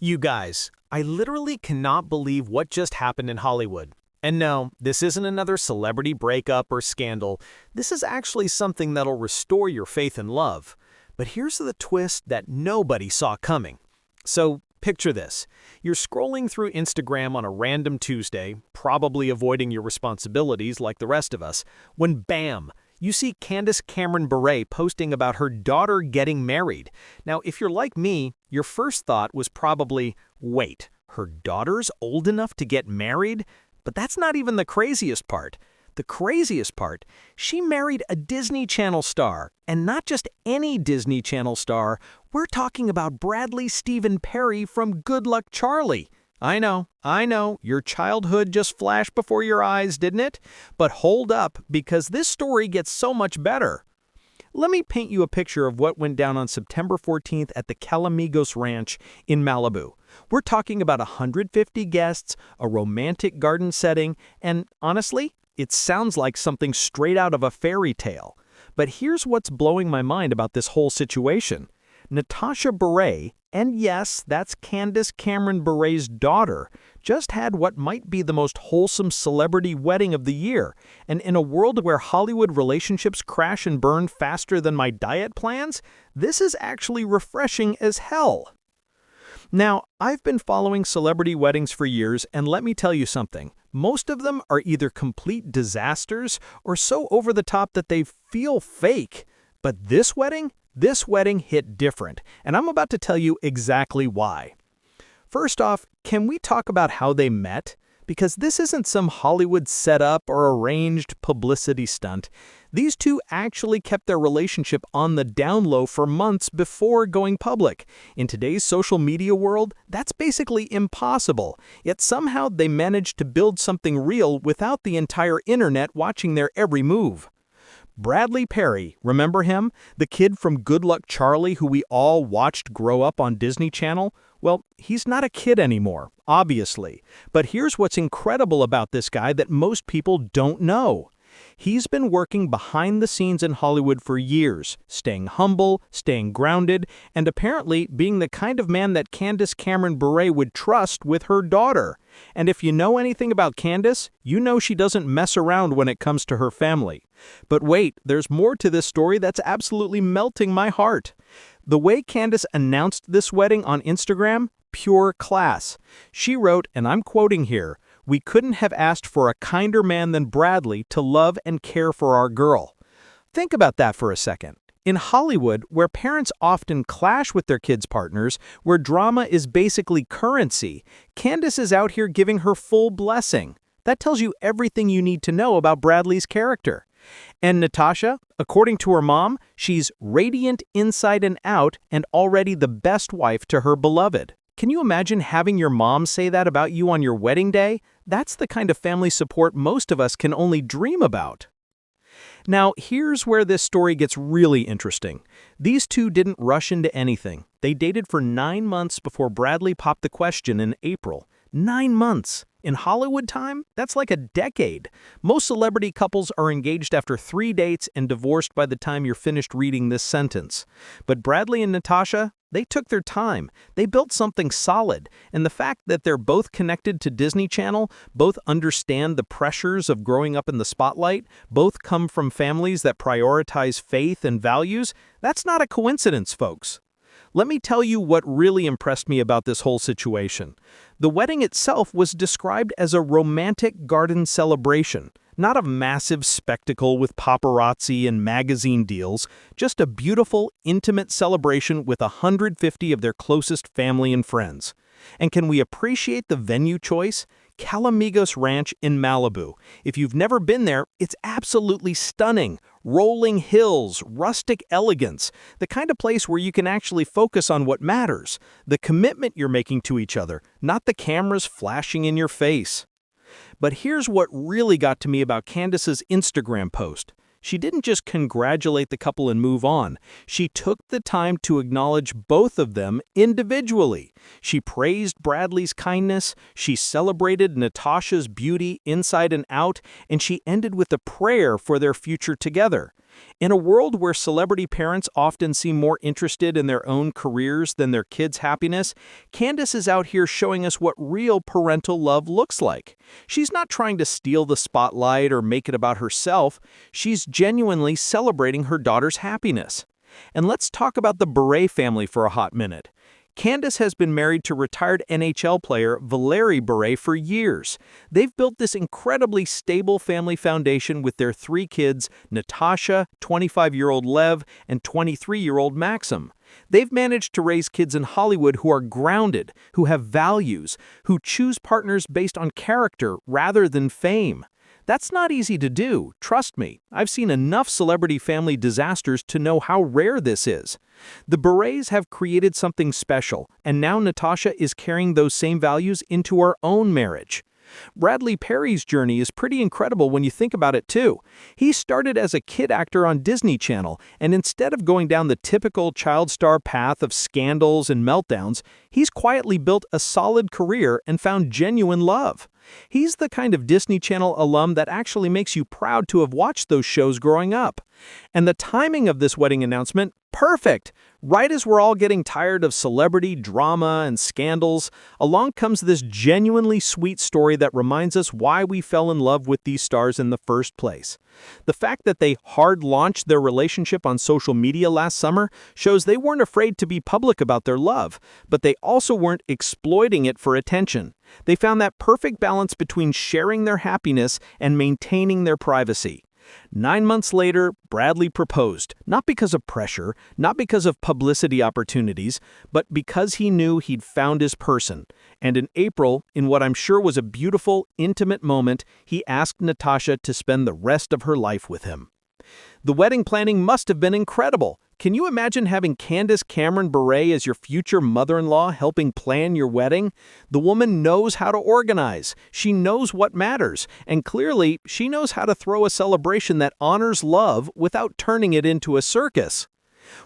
You guys, I literally cannot believe what just happened in Hollywood. And no, this isn't another celebrity breakup or scandal. This is actually something that'll restore your faith in love. But here's the twist that nobody saw coming. So, picture this. You're scrolling through Instagram on a random Tuesday, probably avoiding your responsibilities like the rest of us, when bam! You see Candace Cameron Beret posting about her daughter getting married. Now, if you're like me, your first thought was probably, wait, her daughter's old enough to get married? But that's not even the craziest part. The craziest part, she married a Disney Channel star, and not just any Disney Channel star. We're talking about Bradley Stephen Perry from Good Luck Charlie. I know, your childhood just flashed before your eyes, didn't it? But hold up, because this story gets so much better. Let me paint you a picture of what went down on September 14th at the Calamigos Ranch in Malibu. We're talking about 150 guests, a romantic garden setting, and honestly, it sounds like something straight out of a fairy tale. But here's what's blowing my mind about this whole situation. Natasha Beret, and yes, that's Candace Cameron Beret's daughter, just had what might be the most wholesome celebrity wedding of the year. And in a world where Hollywood relationships crash and burn faster than my diet plans, this is actually refreshing as hell. Now, I've been following celebrity weddings for years, and let me tell you something. Most of them are either complete disasters or so over the top that they feel fake. But this wedding hit different, and I'm about to tell you exactly why. First off, can we talk about how they met? Because this isn't some Hollywood setup or arranged publicity stunt. These two actually kept their relationship on the down low for months before going public. In today's social media world, that's basically impossible. Yet somehow they managed to build something real without the entire internet watching their every move. Bradley Perry, remember him? The kid from Good Luck Charlie who we all watched grow up on Disney Channel? Well, he's not a kid anymore, obviously. But here's what's incredible about this guy that most people don't know. He's been working behind the scenes in Hollywood for years, staying humble, staying grounded, and apparently being the kind of man that Candace Cameron Beret would trust with her daughter. And if you know anything about Candace, you know she doesn't mess around when it comes to her family. But wait, there's more to this story that's absolutely melting my heart. The way Candace announced this wedding on Instagram, pure class. She wrote, and I'm quoting here, "We couldn't have asked for a kinder man than Bradley to love and care for our girl." Think about that for a second. In Hollywood, where parents often clash with their kids' partners, where drama is basically currency, Candace is out here giving her full blessing. That tells you everything you need to know about Bradley's character. And Natasha, according to her mom, she's radiant inside and out and already the best wife to her beloved. Can you imagine having your mom say that about you on your wedding day? That's the kind of family support most of us can only dream about. Now, here's where this story gets really interesting. These two didn't rush into anything. They dated for 9 months before Bradley popped the question in April. 9 months. In Hollywood time, that's like a decade. Most celebrity couples are engaged after 3 dates and divorced by the time you're finished reading this sentence. But Bradley and Natasha, they took their time. They built something solid. And the fact that they're both connected to Disney Channel, both understand the pressures of growing up in the spotlight, both come from families that prioritize faith and values, that's not a coincidence, folks. Let me tell you what really impressed me about this whole situation. The wedding itself was described as a romantic garden celebration, not a massive spectacle with paparazzi and magazine deals, just a beautiful, intimate celebration with 150 of their closest family and friends. And can we appreciate the venue choice? Calamigos Ranch in Malibu. If you've never been there, it's absolutely stunning. Rolling hills, rustic elegance, the kind of place where you can actually focus on what matters, the commitment you're making to each other, not the cameras flashing in your face. But here's what really got to me about Candace's Instagram post. She didn't just congratulate the couple and move on. She took the time to acknowledge both of them individually. She praised Bradley's kindness, she celebrated Natasha's beauty inside and out, and she ended with a prayer for their future together. In a world where celebrity parents often seem more interested in their own careers than their kids' happiness, Candace is out here showing us what real parental love looks like. She's not trying to steal the spotlight or make it about herself. She's genuinely celebrating her daughter's happiness. And let's talk about the Beret family for a hot minute. Candace has been married to retired NHL player Valeri Beret for years. They've built this incredibly stable family foundation with their 3 kids, Natasha, 25-year-old Lev, and 23-year-old Maxim. They've managed to raise kids in Hollywood who are grounded, who have values, who choose partners based on character rather than fame. That's not easy to do, trust me. I've seen enough celebrity family disasters to know how rare this is. The Berets have created something special, and now Natasha is carrying those same values into her own marriage. Bradley Perry's journey is pretty incredible when you think about it too. He started as a kid actor on Disney Channel, and instead of going down the typical child star path of scandals and meltdowns, he's quietly built a solid career and found genuine love. He's the kind of Disney Channel alum that actually makes you proud to have watched those shows growing up. And the timing of this wedding announcement, perfect! Right as we're all getting tired of celebrity drama and scandals, along comes this genuinely sweet story that reminds us why we fell in love with these stars in the first place. The fact that they hard-launched their relationship on social media last summer shows they weren't afraid to be public about their love, but they also weren't exploiting it for attention. They found that perfect balance between sharing their happiness and maintaining their privacy. 9 months later, Bradley proposed, not because of pressure, not because of publicity opportunities, but because he knew he'd found his person. And in April, in what I'm sure was a beautiful, intimate moment, he asked Natasha to spend the rest of her life with him. The wedding planning must have been incredible. Can you imagine having Candace Cameron Beret as your future mother-in-law helping plan your wedding? The woman knows how to organize. She knows what matters. And clearly, she knows how to throw a celebration that honors love without turning it into a circus.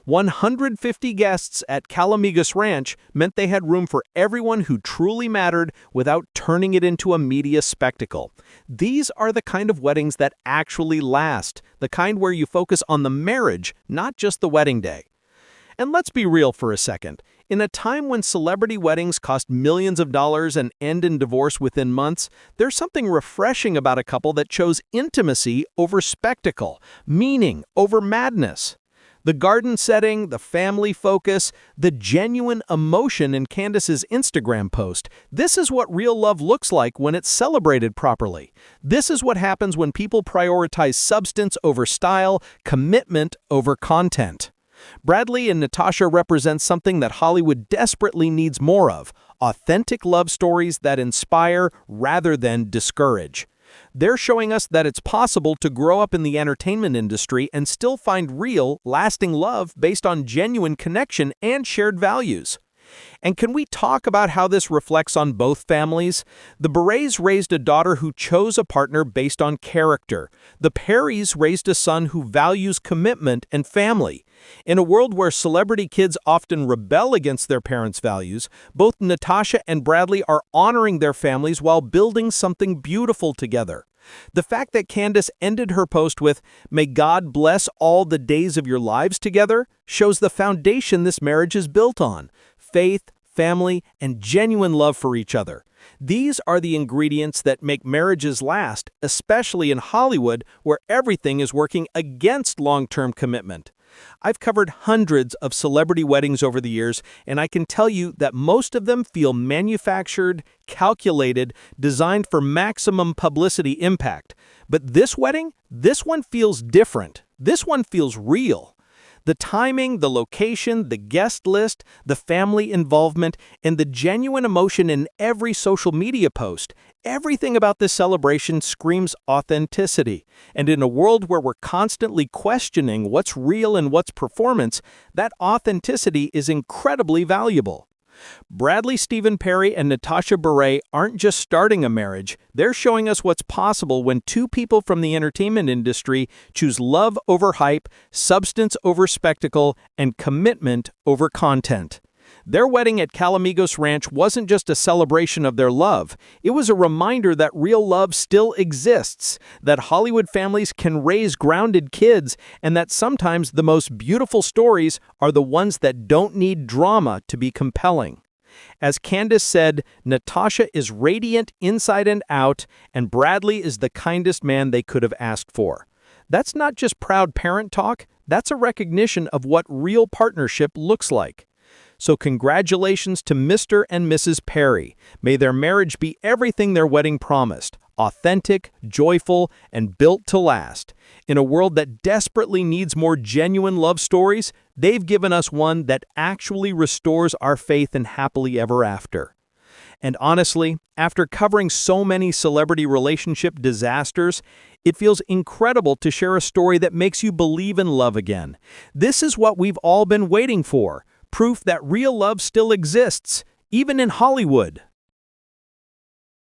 150 guests at Calamigos Ranch meant they had room for everyone who truly mattered without turning it into a media spectacle. These are the kind of weddings that actually last, the kind where you focus on the marriage, not just the wedding day. And let's be real for a second. In a time when celebrity weddings cost millions of dollars and end in divorce within months, there's something refreshing about a couple that chose intimacy over spectacle, meaning over madness. The garden setting, the family focus, the genuine emotion in Candace's Instagram post. This is what real love looks like when it's celebrated properly. This is what happens when people prioritize substance over style, commitment over content. Bradley and Natasha represent something that Hollywood desperately needs more of: authentic love stories that inspire rather than discourage. They're showing us that it's possible to grow up in the entertainment industry and still find real, lasting love based on genuine connection and shared values. And can we talk about how this reflects on both families? The Berets raised a daughter who chose a partner based on character. The Perrys raised a son who values commitment and family. In a world where celebrity kids often rebel against their parents' values, both Natasha and Bradley are honoring their families while building something beautiful together. The fact that Candace ended her post with, "May God bless all the days of your lives together," shows the foundation this marriage is built on: faith, family, and genuine love for each other. These are the ingredients that make marriages last, especially in Hollywood, where everything is working against long-term commitment. I've covered hundreds of celebrity weddings over the years, and I can tell you that most of them feel manufactured, calculated, designed for maximum publicity impact. But this wedding, this one feels different. This one feels real. The timing, the location, the guest list, the family involvement, and the genuine emotion in every social media post, everything about this celebration screams authenticity. And in a world where we're constantly questioning what's real and what's performance, that authenticity is incredibly valuable. Bradley Stephen Perry and Natasha Beret aren't just starting a marriage, they're showing us what's possible when two people from the entertainment industry choose love over hype, substance over spectacle, and commitment over content. Their wedding at Calamigos Ranch wasn't just a celebration of their love. It was a reminder that real love still exists, that Hollywood families can raise grounded kids, and that sometimes the most beautiful stories are the ones that don't need drama to be compelling. As Candace said, Natasha is radiant inside and out, and Bradley is the kindest man they could have asked for. That's not just proud parent talk, that's a recognition of what real partnership looks like. So congratulations to Mr. and Mrs. Perry. May their marriage be everything their wedding promised: authentic, joyful, and built to last. In a world that desperately needs more genuine love stories, they've given us one that actually restores our faith in happily ever after. And honestly, after covering so many celebrity relationship disasters, it feels incredible to share a story that makes you believe in love again. This is what we've all been waiting for: proof that real love still exists, even in Hollywood.